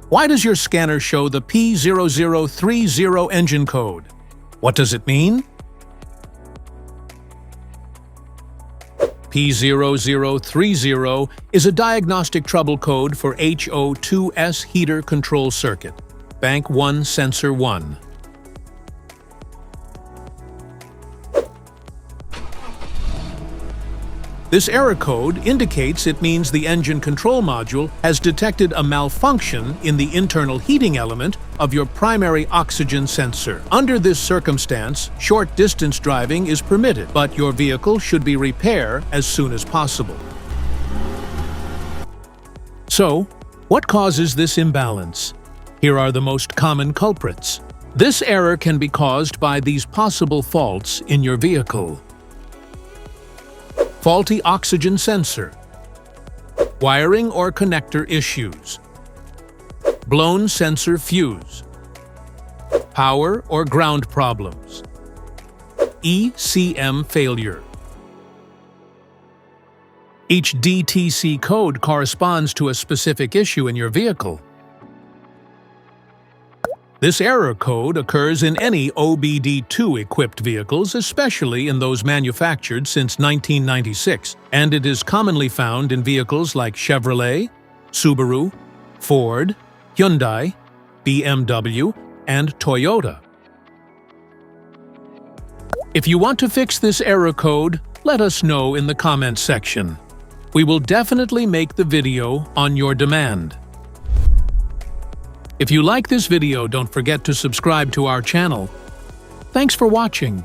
Why does your scanner show the P0030 engine code? What does it mean? P0030 is a diagnostic trouble code for HO2S Heater Control Circuit, Bank 1 Sensor 1. This error code indicates it means the engine control module has detected a malfunction in the internal heating element of your primary oxygen sensor. Under this circumstance, short-distance driving is permitted, but your vehicle should be repaired as soon as possible. So, what causes this imbalance? Here are the most common culprits. This error can be caused by these possible faults in your vehicle. Faulty oxygen sensor, wiring or connector issues, blown sensor fuse, power or ground problems, ECM failure. Each DTC code corresponds to a specific issue in your vehicle. This error code occurs in any OBD2-equipped vehicles, especially in those manufactured since 1996, and it is commonly found in vehicles like Chevrolet, Subaru, Ford, Hyundai, BMW, and Toyota. If you want to fix this error code, let us know in the comments section. We will definitely make the video on your demand. If you like this video, don't forget to subscribe to our channel. Thanks for watching.